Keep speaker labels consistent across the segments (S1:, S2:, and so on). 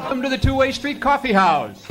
S1: Welcome to the Way Street Coffeehouse.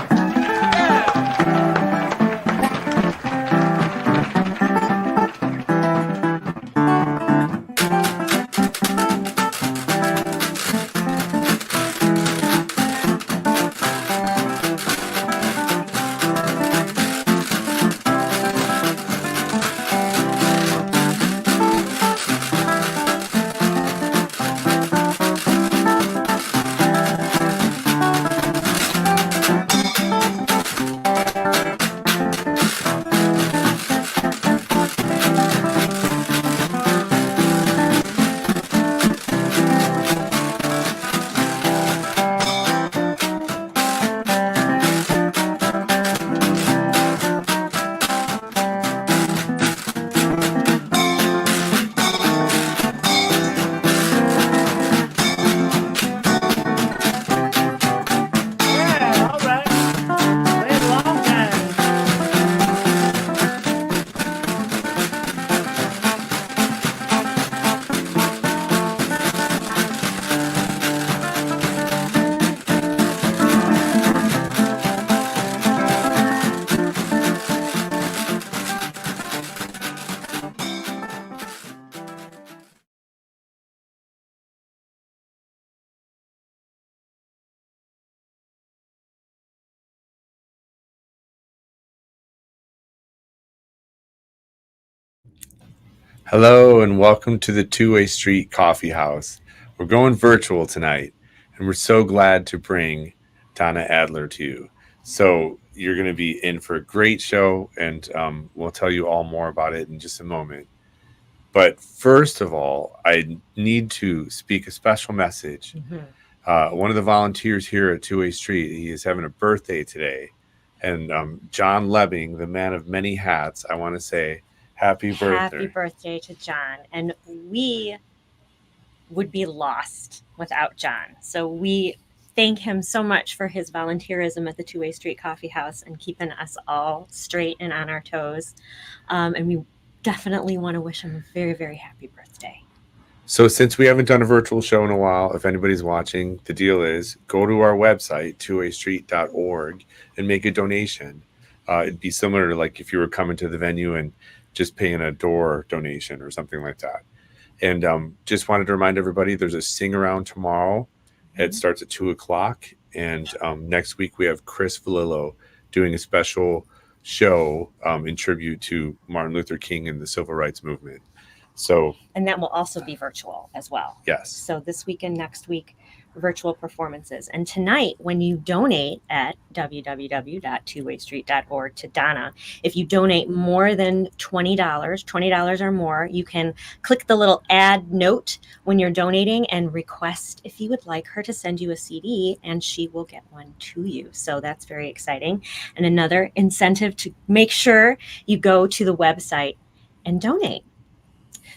S2: Hello and welcome to the Way Street Coffeehouse. We're going virtual tonight, and we're so glad to bring Donna Adler to you. So you're going to be in for a great show, and we'll tell you all more about it in just a moment. But first of all, I need to speak a special message. One of the volunteers here at Way Street, he is having a birthday today, and John Lebbing, the man of many hats, I want to say, Happy birthday.
S3: Happy birthday to John. And we would be lost without John. So we thank him so much for his volunteerism at the Way Street Coffeehouse and keeping us all straight and on our toes. And we definitely want to wish him a very, very happy birthday.
S2: So since we haven't done a virtual show in a while, if anybody's watching, the deal is go to our website, twowaystreet.org, and make a donation. It'd be similar to like if you were coming to the venue and just paying a door donation or something like that. And just wanted to remind everybody there's a sing around tomorrow. It starts at 2:00. And next week we have Chris Farrell doing a special show in tribute to Martin Luther King and the Civil Rights Movement.
S3: And that will also be virtual as well.
S2: Yes.
S3: So this week and next week, virtual performances. And tonight, when you donate at www.twowaystreet.org to Donna, if you donate more than $20 or more, you can click the little add note when you're donating and request if you would like her to send you a CD, and she will get one to you. So that's very exciting. And another incentive to make sure you go to the website and donate.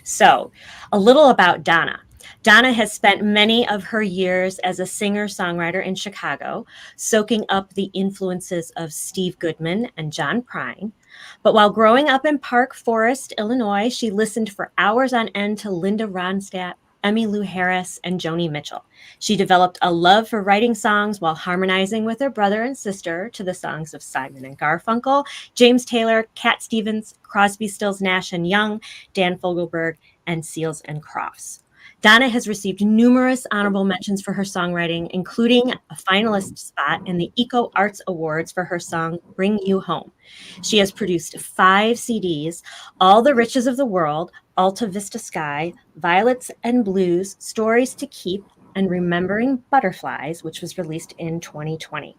S3: So a little about Donna. Donna has spent many of her years as a singer-songwriter in Chicago, soaking up the influences of Steve Goodman and John Prine. But while growing up in Park Forest, Illinois, she listened for hours on end to Linda Ronstadt, Emmylou Harris, and Joni Mitchell. She developed a love for writing songs while harmonizing with her brother and sister to the songs of Simon and Garfunkel, James Taylor, Cat Stevens, Crosby, Stills, Nash and Young, Dan Fogelberg, and Seals and Crofts. Donna has received numerous honorable mentions for her songwriting, including a finalist spot in the Eco Arts Awards for her song Bring You Home. She has produced 5 CDs, All the Riches of the World, Alta Vista Sky, Violets and Blues, Stories to Keep, and Remembering Butterflies, which was released in 2020.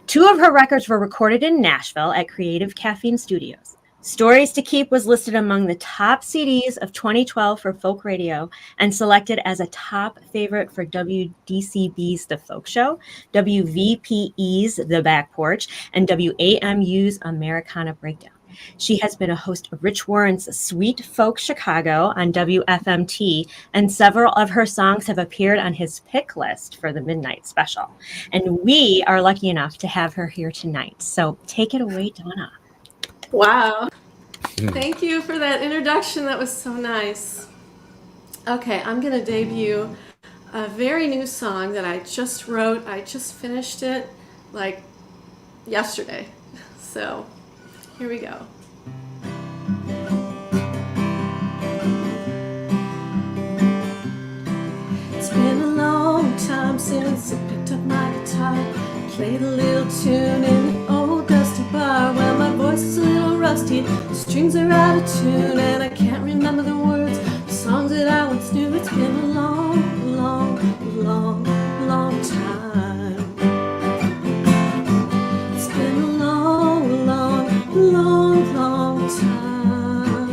S3: 2 of her records were recorded in Nashville at Creative Caffeine Studios. Stories to Keep was listed among the top CDs of 2012 for folk radio and selected as a top favorite for WDCB's The Folk Show, WVPE's The Back Porch, and WAMU's Americana Breakdown. She has been a host of Rich Warren's Sweet Folk Chicago on WFMT, and several of her songs have appeared on his pick list for the Midnight Special. And we are lucky enough to have her here tonight. So take it away, Donna.
S4: Wow. Thank you for that introduction. That was so nice. Okay, I'm going to debut a very new song that I just wrote. I just finished it like yesterday. So here we go. It's been a long time since I picked up my guitar, played a little tune in the old dusty bar. Well, my voice is a little rusty, the strings are out of tune, and I can't remember the words, the songs that I once knew. It's been a long, long, long, long time. It's been a long, long, long, long time.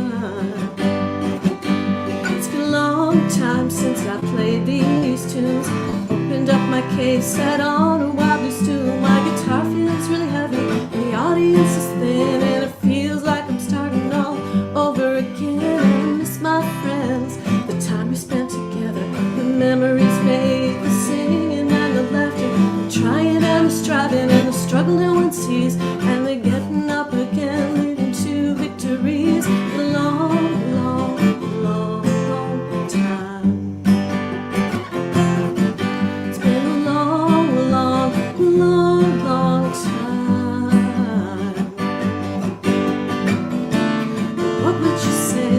S4: It's been a long time since I played these tunes, opened up my case, sat on a wobbly stool. My guitar feels really heavy, and the audience is thin, and it feels like I'm starting all over again. I miss my friends, the time we spent together, the memories made, the singing and the laughter, the trying and the striving and the struggle no one sees, and the getting up again, leading to victories. A long, long, long, long time. It's been a long, long, long, long time. What would you say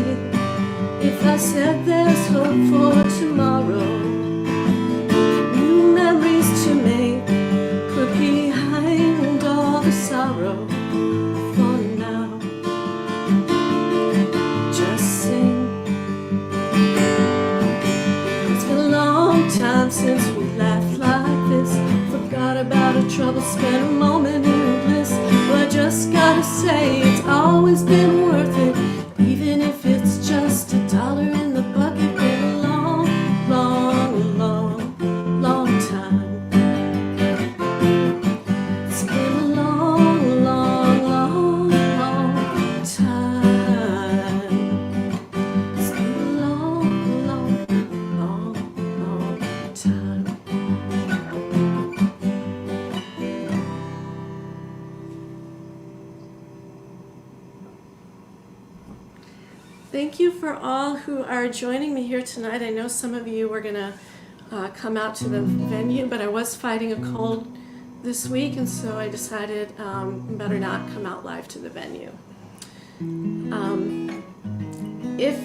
S4: if I said there's hope for tomorrow? New memories to make, put behind all the sorrow. For now, just sing. It's been a long time since we laughed like this, forgot about our trouble, spent a moment in bliss. Well, I just gotta say it's always been worth it, even if it's just $1 in the bucket. Been a long, long, long, long time. It's been a long, long, long, long time. It's been a long, long, long, long time. Thank you for all who are joining me here tonight. I know some of you were going to come out to the venue, but I was fighting a cold this week, and so I decided better not come out live to the venue. If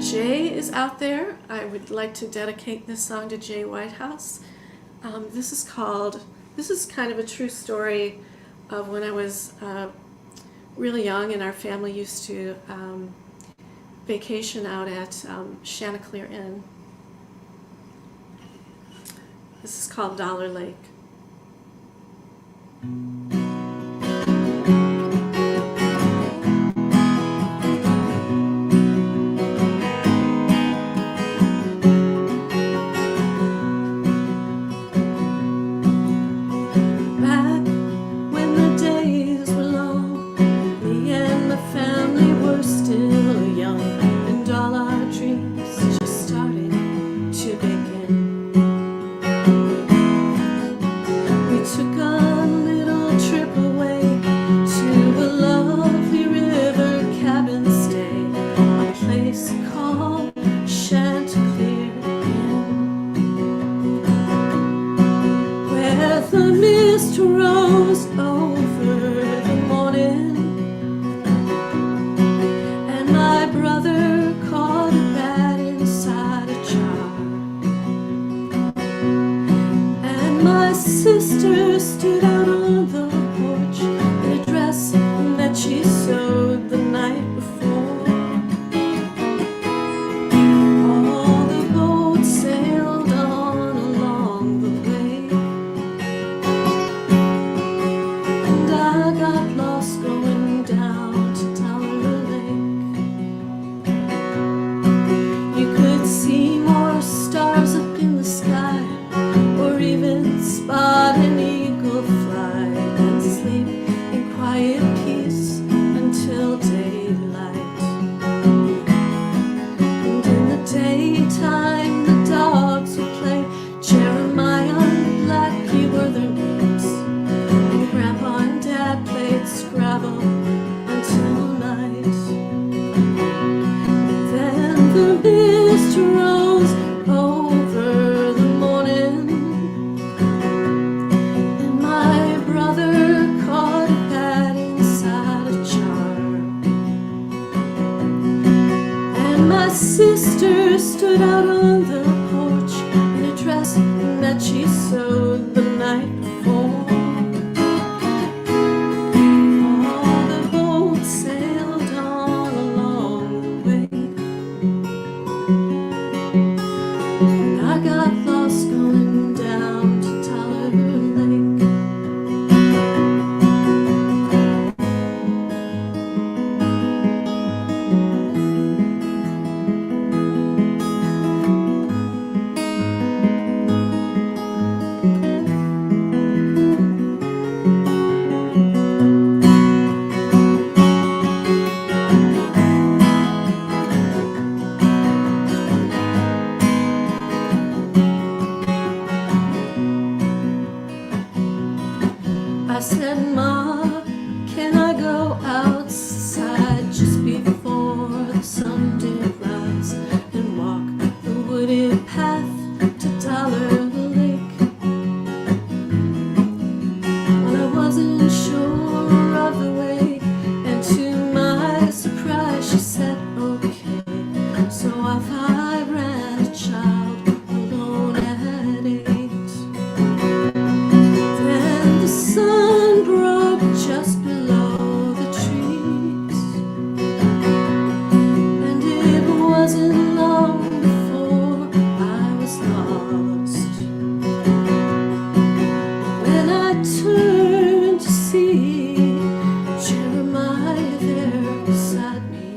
S4: Jay is out there, I would like to dedicate this song to Jay Whitehouse. This is kind of a true story of when I was really young, and our family used to vacation out at Chanticleer Inn. This is called Dollar Lake. Back when the days were long, me and my family were still young, and all our dreams just started to begin. We took a little trip away to a lovely river cabin stay, a place called Chanticleer Inn, where the mist rose over the morning, and my brother caught a bat inside a jar, and my sister stood out on the porch in a dress that she sewed the night before. All the boats sailed on along the way, and I got lost going down to Dollar Lake. You could see more stars up in the sky, or even spot an eagle fly. I said, Ma, can I go outside just before the sun did rise and walk the wooded path to Dollar Lake? Well, I wasn't sure of the way, and to my surprise she said, okay. So off I ran, a child alone at 8. Then the sun broke just below the trees, and it wasn't long before I was lost. When I turned to see Jeremiah there beside me,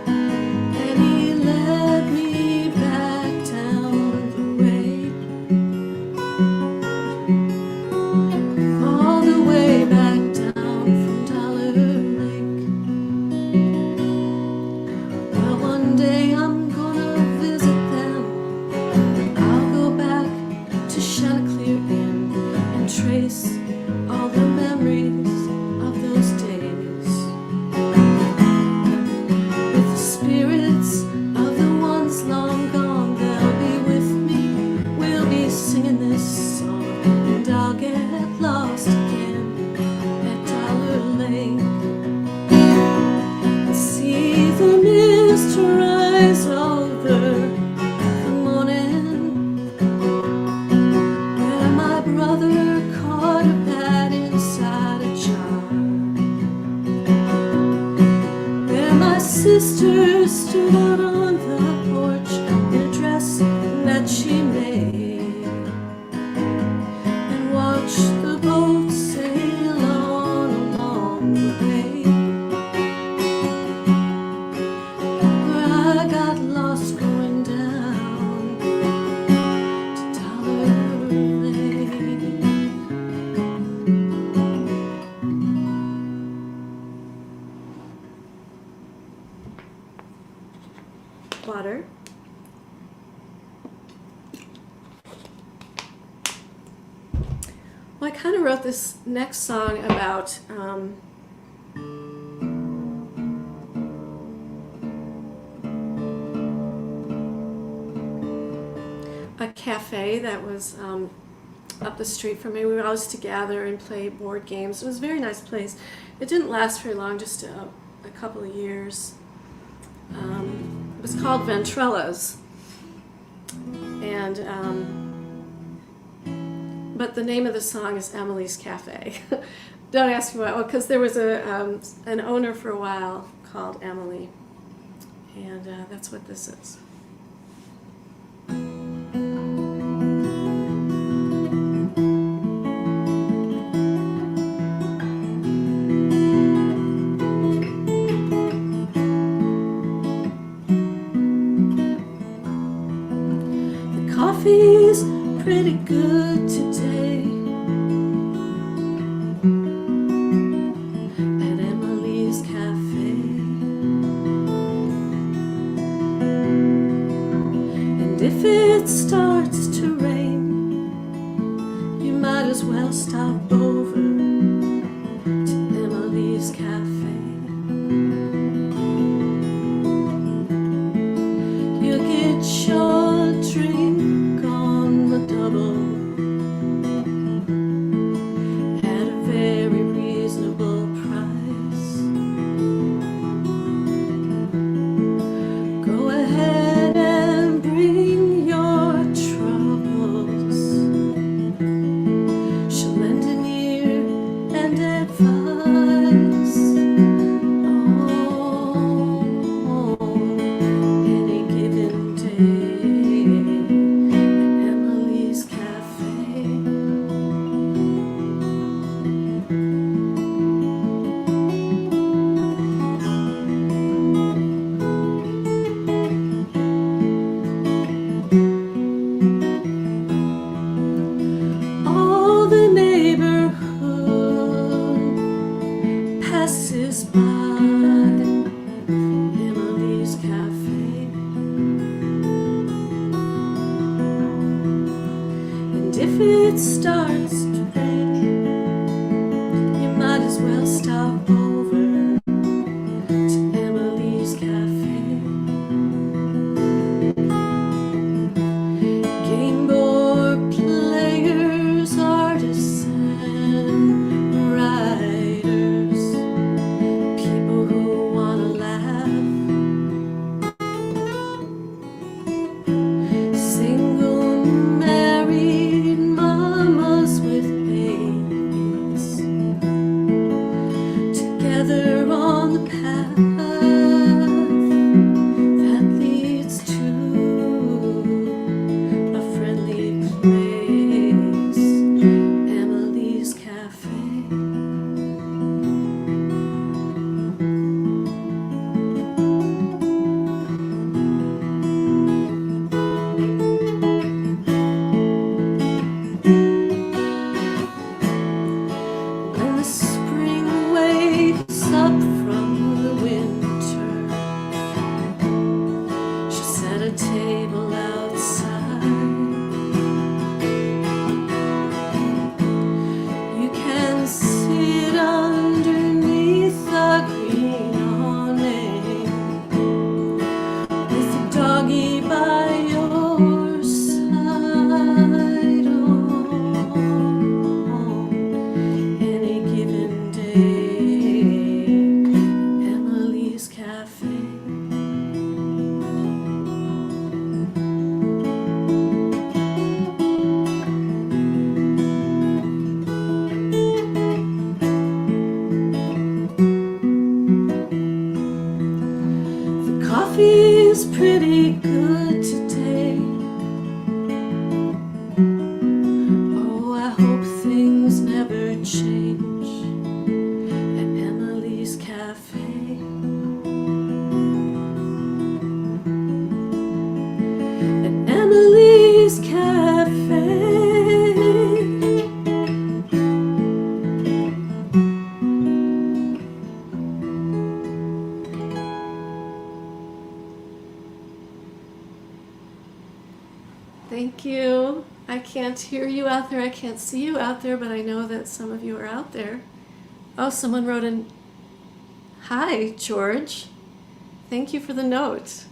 S4: and he led me back down the way, all the way back down from Dollar Lake. Well, one day I'm gonna visit them. I'll go back to Chanticleer Inn and trace all the memories of those days with the spirits of the ones long gone. They'll be with me, we'll be singing this song, and I'll get lost again at Dollar Lake and see the mist rise over the morning where my brother caught a bat inside a jar, where my sister stood out on the porch in a dress that she made and watched the boat sail on along the way, where I got lost going down to Dollar Lake. Water. Well, I kind of wrote this next song about a cafe that was up the street from me. We were always to gather and play board games. It was a very nice place. It didn't last very long, just a couple of years. It was called Ventrella's, and but the name of the song is Emily's Cafe. Don't ask me why. Well, because there was an owner for a while called Emily, and that's what this is. Coffee's pretty good today at Emily's Cafe, and if it starts to rain, you might as well stop over to Emily's Cafe. You'll get your drink on the double at a very reasonable price. Go ahead and bring your troubles. She'll lend an ear and advice on any given day at Emily's Cafe. All the neighborhood passes by Emily's Cafe, and if it starts to rain, you. I can't hear you out there. I can't see you out there, but I know that some of you are out there. Oh, someone wrote in, "Hi, George. Thank you for the note."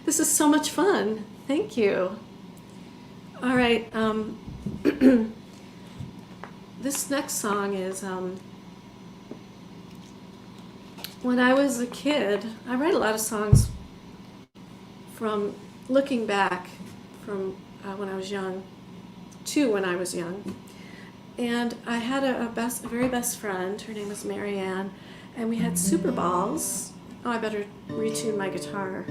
S4: This is so much fun. Thank you. All right. This next song is when I was a kid. I write a lot of songs from looking back from when I was young to when I was young. And I had a very best friend. Her name was Mary Ann, and we had Super Balls. Oh, I better retune my guitar.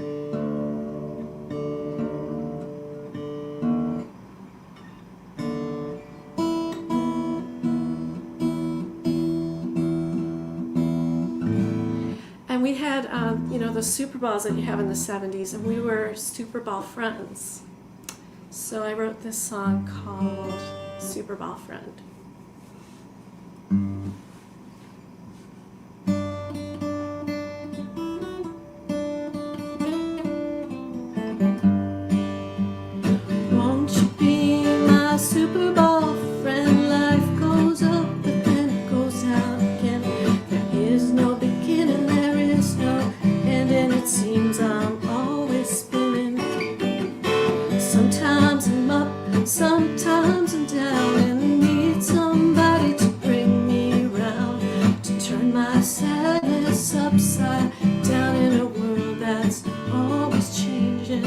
S4: And we had, those Super Balls that you have in the 70s, and we were Super Ball friends. So I wrote this song called Super Ball Friend. Won't you be my Super Ball friend? Life goes up, but then it goes down again. There is no beginning, there is no end, and it seems I'm always spinning. Sometimes I'm up, sometimes I'm down, and I need somebody to bring me around, to turn my sadness upside down in a world that's always changing.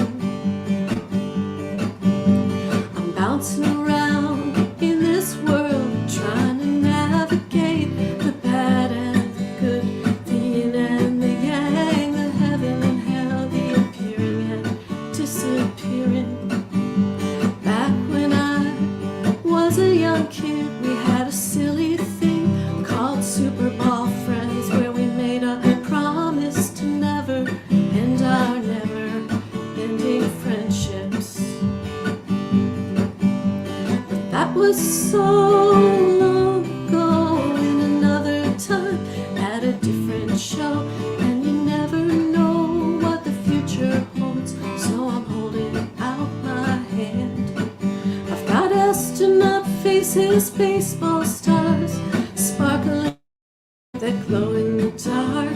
S4: I'm bouncing around in this world, trying to navigate the bad and the good, the yin and the yang, the heaven and hell, the appearing and disappearing. Back when I was a young kid, we had a silly thing called Super Ball Friends, where we made a promise to never end our never-ending friendships. But that was so long ago, in another time, at a different show, and you never know what the future holds, so I'm holding out my hand. I've got astronaut faces, baseball stars, sparkling that glow in the dark,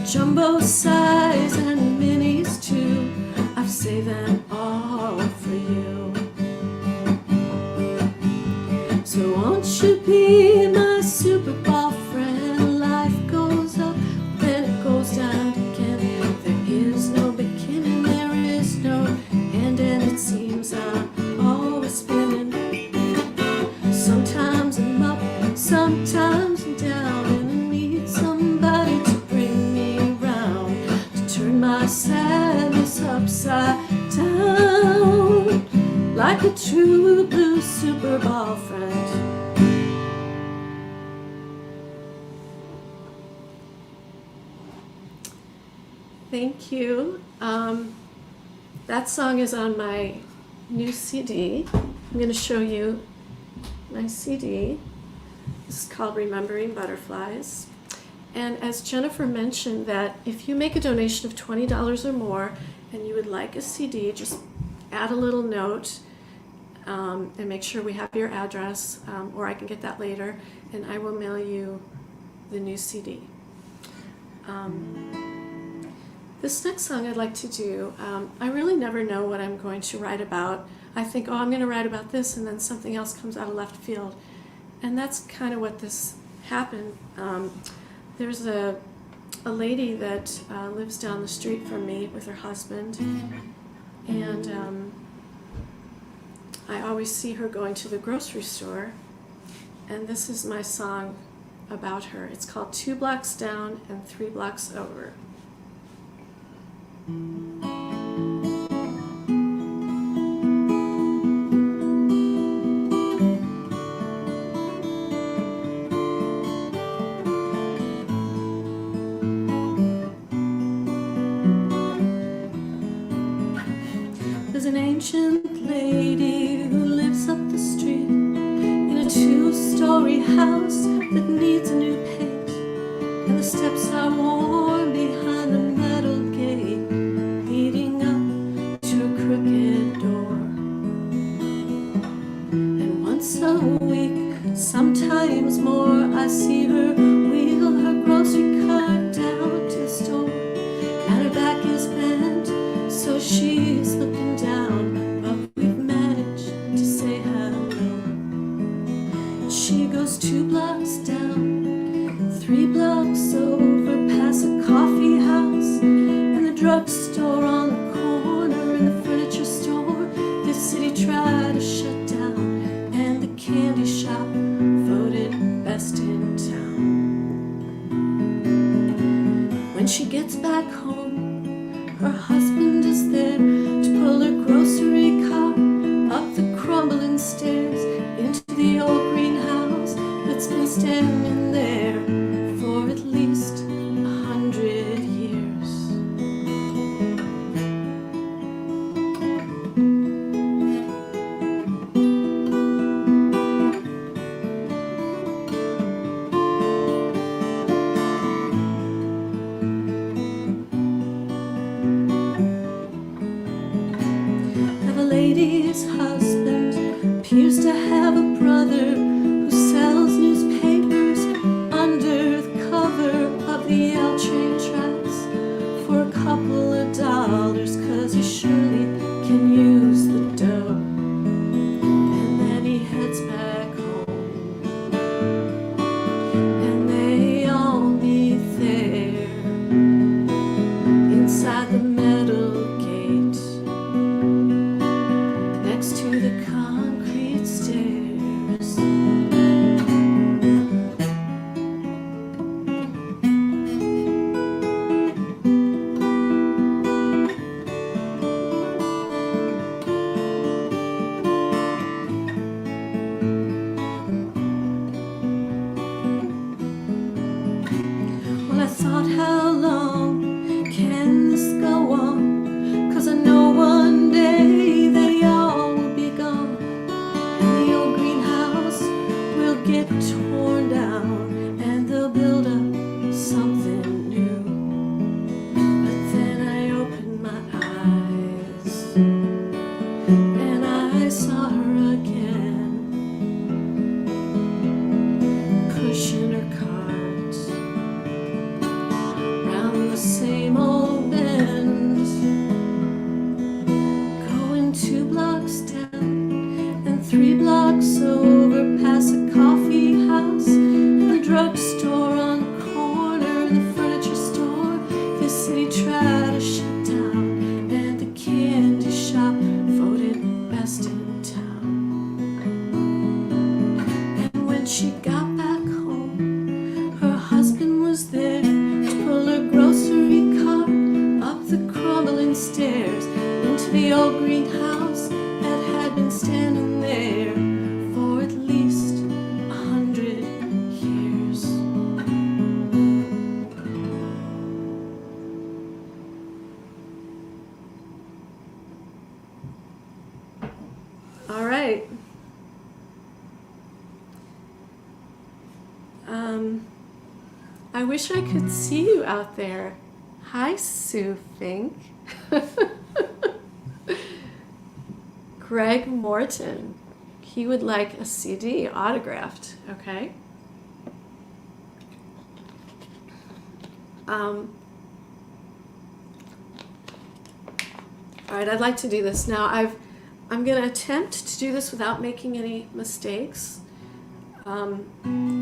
S4: jumbo size and minis too. I've saved them all for you. So won't you be my Super Ball friend? Life goes up, then it goes down again. There is no beginning, there is no end, and it seems I'm always spinning. Sometimes I'm up, sometimes I'm down, and I need somebody to bring me around, to turn my sadness upside down, like a true blue Super Ball friend. Thank you. That song is on my new CD. I'm going to show you my CD. This is called Remembering Butterflies. And as Jennifer mentioned, that if you make a donation of $20 or more and you would like a CD, just add a little note and make sure we have your address, or I can get that later, and I will mail you the new CD. This next song I'd like to do, I really never know what I'm going to write about. I think, oh, I'm going to write about this, and then something else comes out of left field. And that's kind of what this happened. There's a lady that lives down the street from me with her husband, and I always see her going to the grocery store, and this is my song about her. It's called 2 Blocks Down and 3 Blocks Over. There's an ancient lady who lives up the street in a 2-story house that needs a new paint, and the steps are worn behind the metal gate leading up to a crooked door. once a week, sometimes more. I see her wheel her grocery cart down to the store, and her back is bent, so she's looking down, but we've managed to say hello. She goes 2 blocks down, 3 blocks over, past a coffee house and the drugstore on the corner and the furniture store. This city tried to shut down, and the candy shop voted best in town. When she gets back home, her husband is there to pull her grocery cart up the crumbling stairs into the old greenhouse that's been standing there for at least 100 years. Now the lady's husband appears to have a brother who sells newspapers under the cover of the L train tracks for a couple of dollars, 'cause he surely can use the dough. And then he heads back home, and they all meet there inside the metal gate next to the concrete stairs. Well, I thought, how long can this go on? 'Cause I know one day they all will be gone, and the old greenhouse will get torn down, and they'll build up something new. But then I opened my eyes, and I saw her again, pushing her cart round the same old bend, going 2 blocks down and 3 blocks over, past a coffee house and the drugstore on the corner and the furniture store. This city tried to shut down, and the candy shop voted best in town. And when she got back home, her husband was there to pull her grocery cart up the crumbling stairs into the old greenhouse that had been standing there for at least 100 years. All right. I wish I could see you out there. Hi, Sue Fink. Greg Morton. He would like a CD autographed, okay? All right, I'd like to do this now. I'm going to attempt to do this without making any mistakes.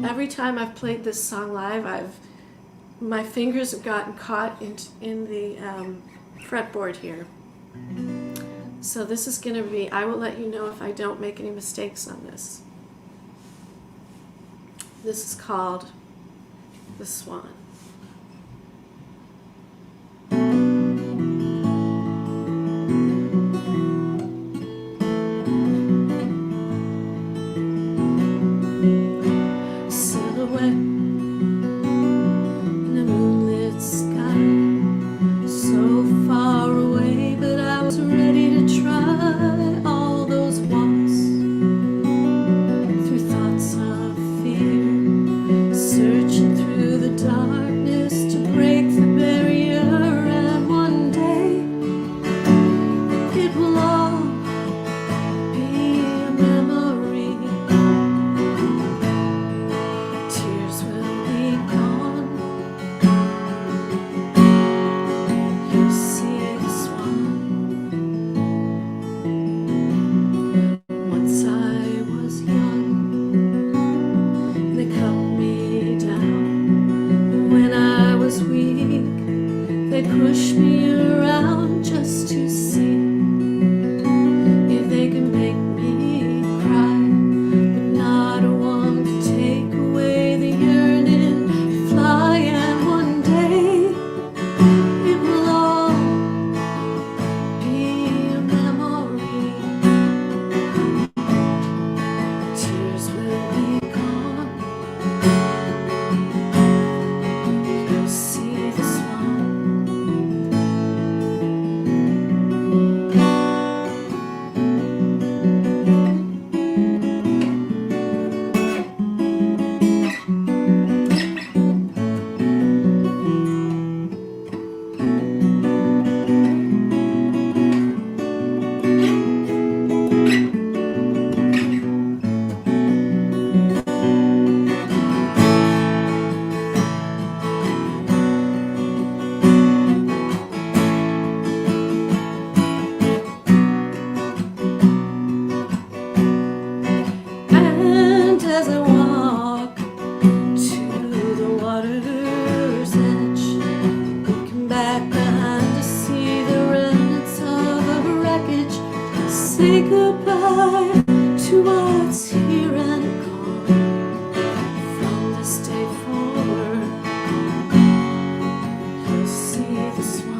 S4: Every time I've played this song live, my fingers have gotten caught in the fretboard here. So this is going to be, I will let you know if I don't make any mistakes on this. This is called The Swan. Silhouette in the moonlit sky, so far away, but I was ready to try all those walks through thoughts of fear, searching through the dark. eye to what's here and gone. From this day forward, you'll see the swan.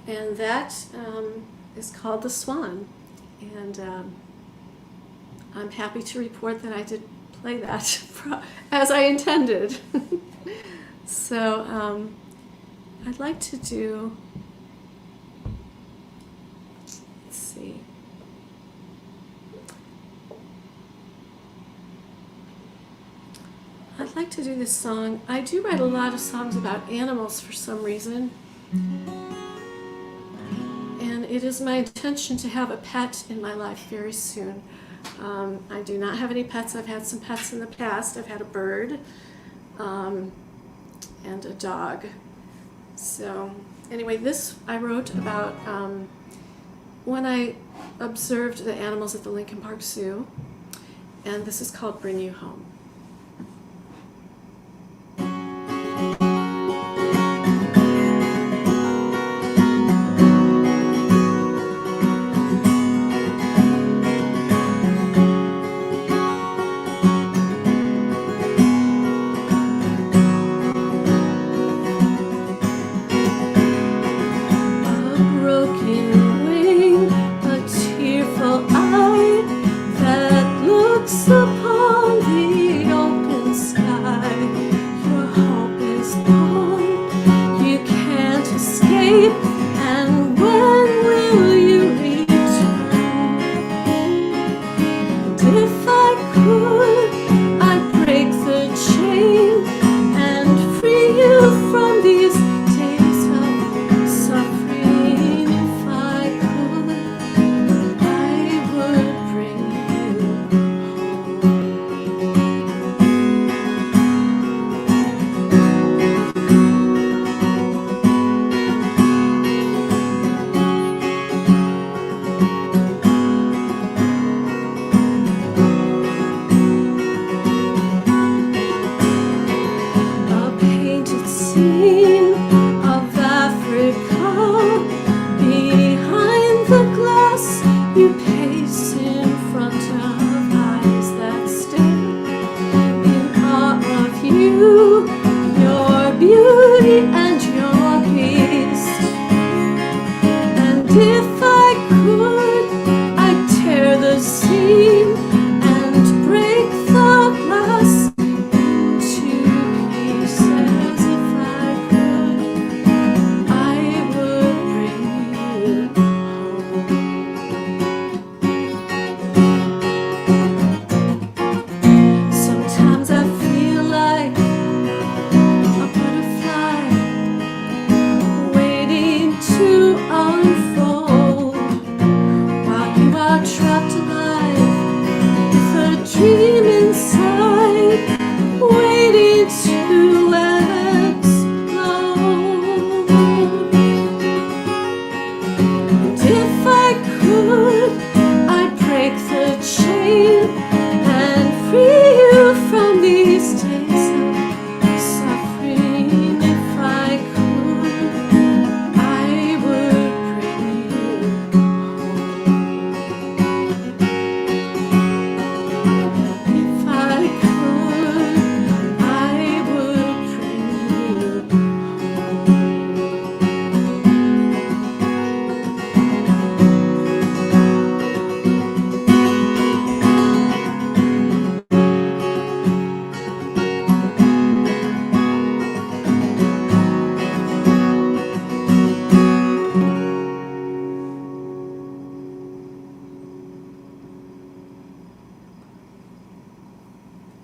S4: And that is called The Swan. And I'm happy to report that I did play that as I intended. So I'd like to do, let's see. I'd like to do this song. I do write a lot of songs about animals for some reason. And it is my intention to have a pet in my life very soon. I do not have any pets. I've had some pets in the past. I've had a bird and a dog. So anyway, this I wrote about when I observed the animals at the Lincoln Park Zoo. And this is called Bring You Home.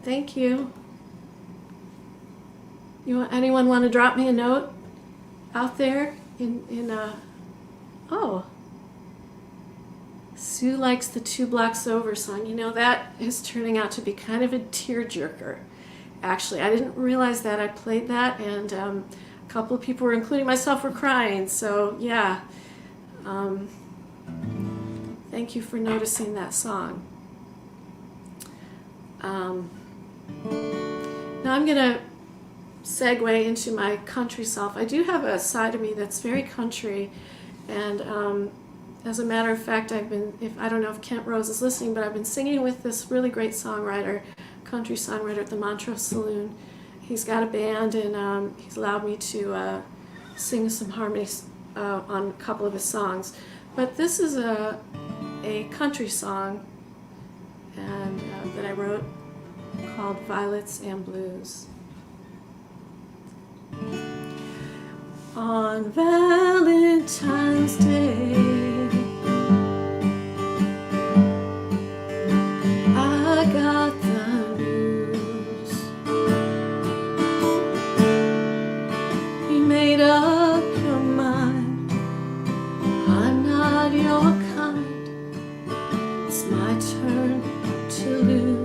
S4: Thank you. Anyone want to drop me a note out there oh, Sue likes the 2 Blocks Over song. That is turning out to be kind of a tearjerker. Actually, I didn't realize that. I played that, and a couple of people, including myself, were crying. So, yeah. Thank you for noticing that song. Now I'm going to segue into my country self. I do have a side of me that's very country, and as a matter of fact, I don't know if Kent Rose is listening, but I've been singing with this really great songwriter, country songwriter at the Montrose Saloon. He's got a band, and he's allowed me to sing some harmonies on a couple of his songs. But this is a country song and that I wrote called Violets and Blues. On Valentine's Day, I got the news. You made up your mind, I'm not your kind. It's my turn to lose.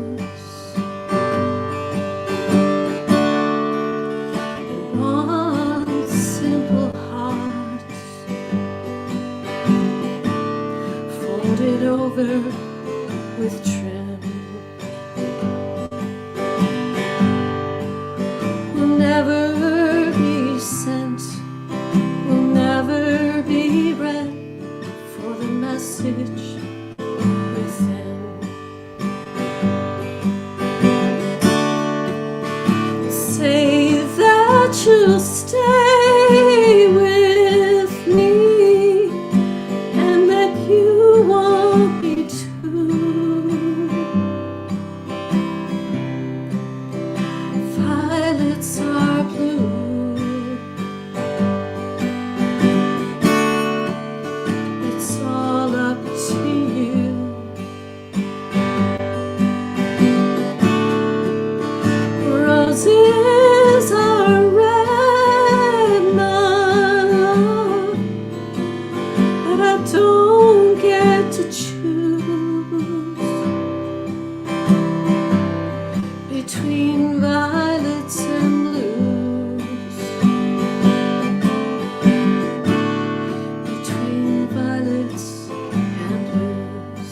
S4: Over with trim, will never be sent, will never be read for the message within. Say that you'll stay with me and that you want me to. Violets are blue. It's all up to you. Roses are red, my love, but I don't get to choose between violets and blues. Between violets and blues.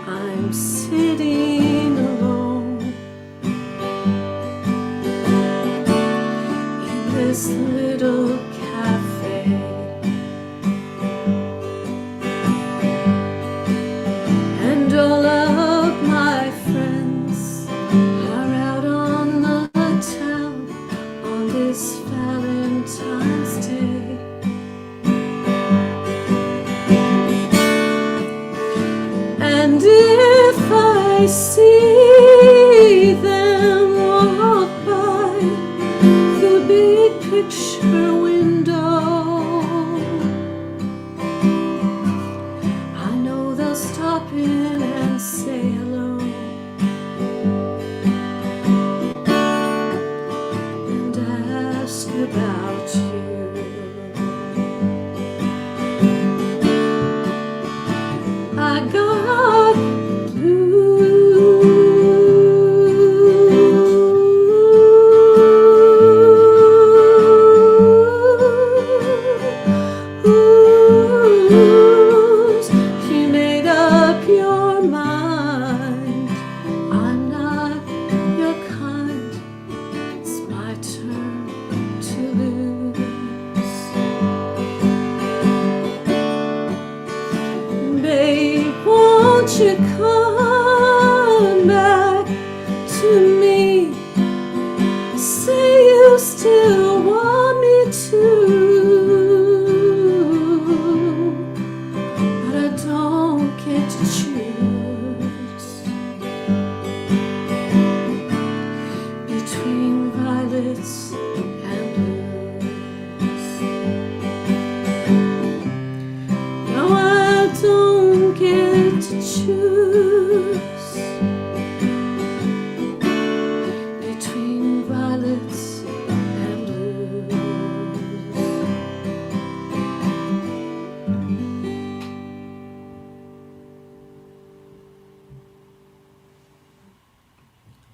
S4: I'm sitting alone in this little cafe, and all of my friends are out on the town on this Valentine's Day. And if I see them walk by the big picture window, I know they'll stop in and say hello and ask about you. I got blues.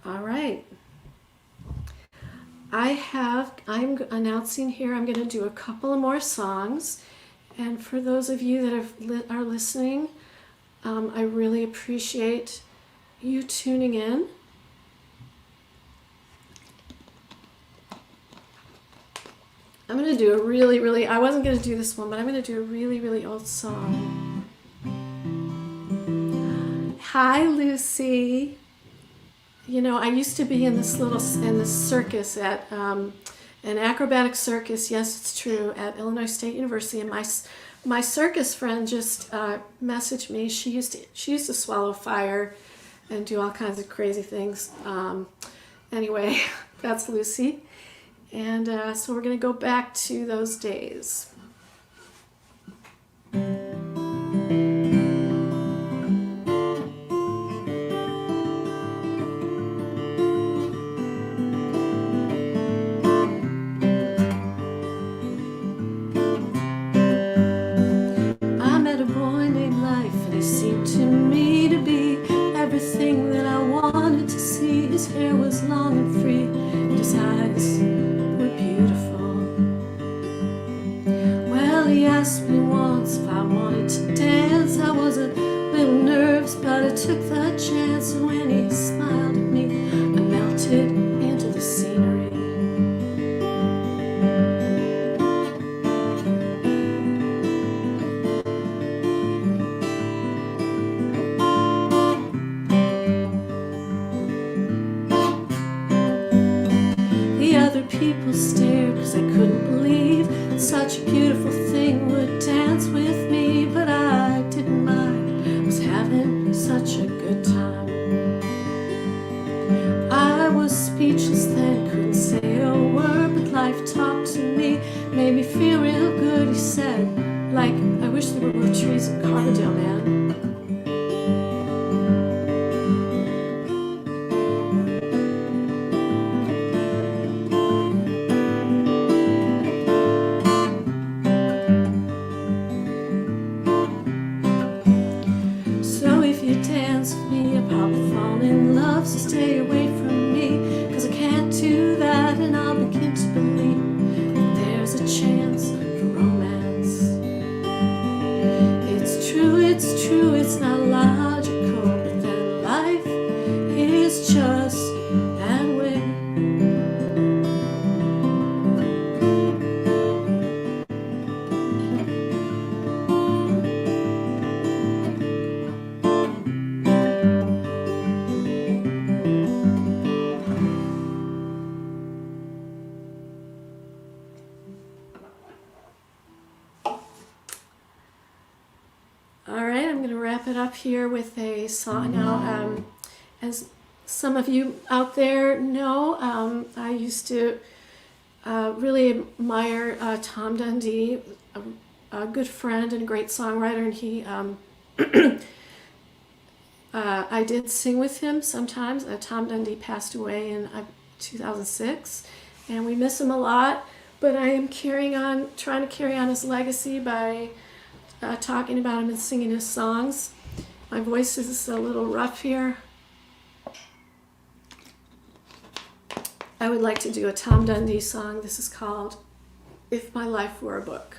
S4: All right. I'm announcing here, I'm going to do a couple of more songs. And for those of you that are listening, I really appreciate you tuning in. I'm going to do a really, I wasn't going to do this one, but I'm going to do a really old song. Hi, Lucy. You know, I used to be in this circus at an acrobatic circus. Yes, it's true, at Illinois State University. And my circus friend just messaged me. She used to swallow fire and do all kinds of crazy things. Anyway, that's Lucy. And so we're going to go back to those days. Everything that I wanted to see. His hair was long and free, and his eyes were beautiful. Well, he asked me once if I wanted to dance. I was a little nervous, but I took the chance. And when he smiled at me, I melted into the scenery. People stared because I couldn't believe that such a beautiful thing would dance with me, but I didn't mind. I was having such a good time. I was speechless then, couldn't say a word, but life talked to me, made me feel real good. He said, like, I wish there were more trees in Carbondale, man. Stay away from me, 'cause I can't do that, and I'll begin to believe that there's a chance for romance. It's true, it's not logical, but then life is just that way. Up here with a song now. As some of you out there know, I used to really admire Tom Dundee, a good friend and a great songwriter, and he I did sing with him sometimes. Tom Dundee passed away in 2006, and we miss him a lot, but I am trying to carry on his legacy by talking about him and singing his songs. My voice is a little rough here. I would like to do a Tom Dundee song. This is called If My Life Were a Book.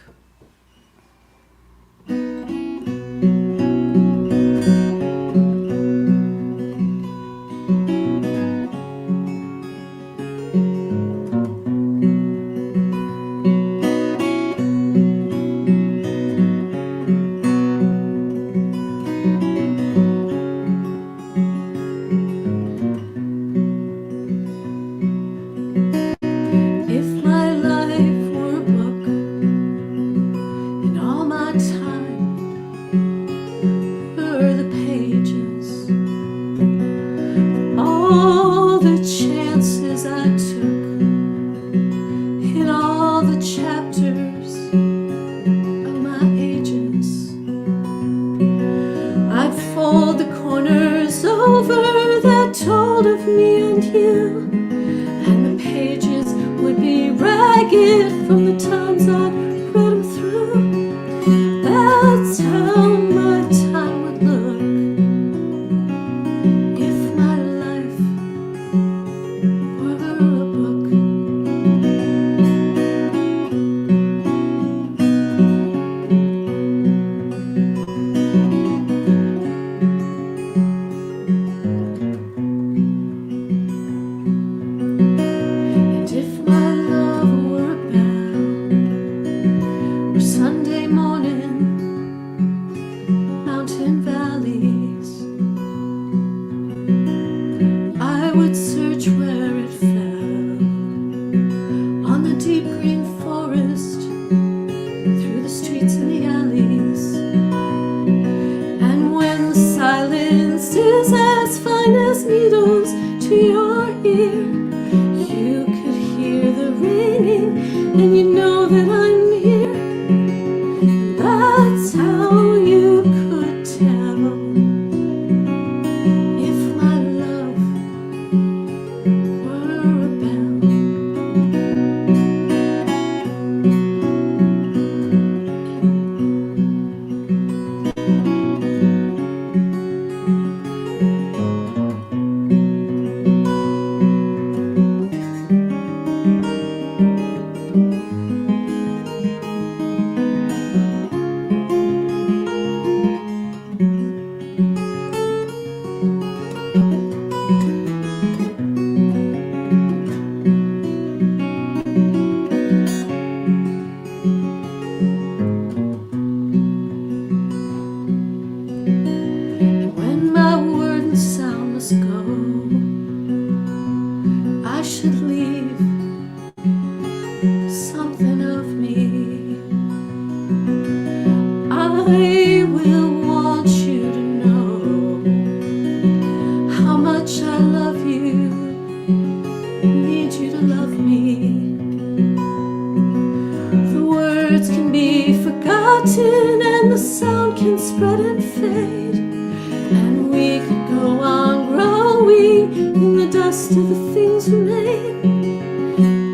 S4: rest of the things we made.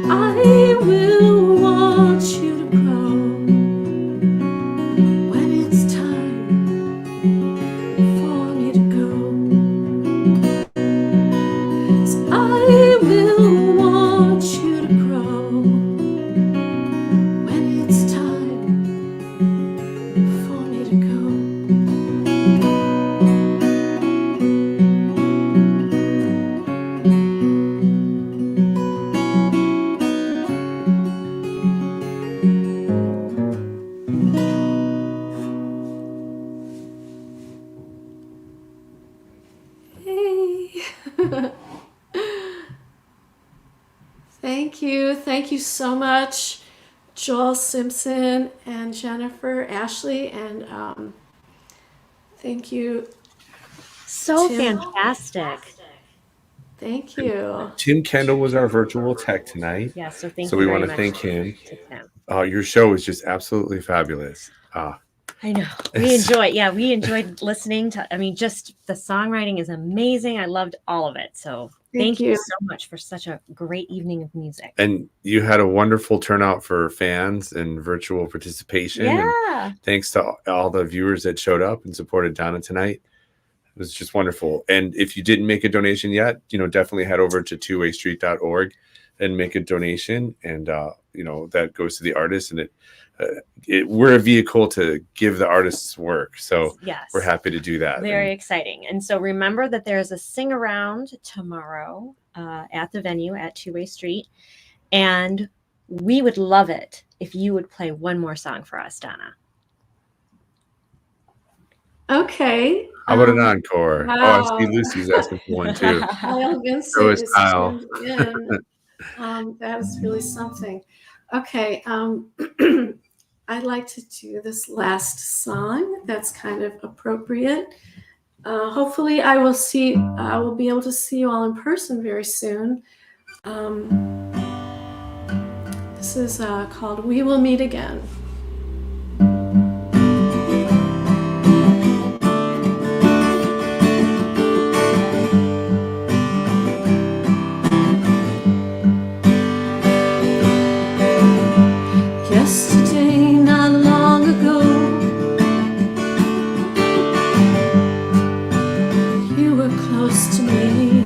S4: I will want you to grow when it's time for me to go. 'Cause I will want you to grow when it's time for me to go. Thank you so much, Joel Simpson and Jennifer Ashley, and thank you.
S3: So
S4: Tim.
S3: fantastic.
S4: Thank you.
S2: Tim Kendall was our virtual tech tonight.
S3: Yeah, so thank
S2: So
S3: you
S2: we
S3: very
S2: want to
S3: much
S2: thank him.
S3: to Tim.
S2: Your show is just absolutely fabulous.
S3: I know. We enjoyed listening to, just the songwriting is amazing. I loved all of it. So thank you so much for such a great evening of music.
S2: And you had a wonderful turnout for fans and virtual participation.
S3: Yeah.
S2: And thanks to all the viewers that showed up and supported Donna tonight. It was just wonderful. And if you didn't make a donation yet, definitely head over to twowaystreet.org and make a donation. And, that goes to the artist, and we're a vehicle to give the artists work. So
S3: yes,
S2: we're happy to do that.
S3: Very exciting. And so remember that there's a sing around tomorrow at the venue at Two Way Street. And we would love it if you would play one more song for us, Donna.
S4: Okay.
S2: How about an encore?
S4: Wow.
S2: Oh, I see Lucy's asking for one too.
S4: Kyle Vincent
S2: So is
S4: is
S2: Kyle.
S4: tuned in. That was really something. Okay. I'd like to do this last song that's kind of appropriate. Hopefully I will be able to see you all in person very soon. This is called We Will Meet Again. Yesterday, not long ago, you were close to me.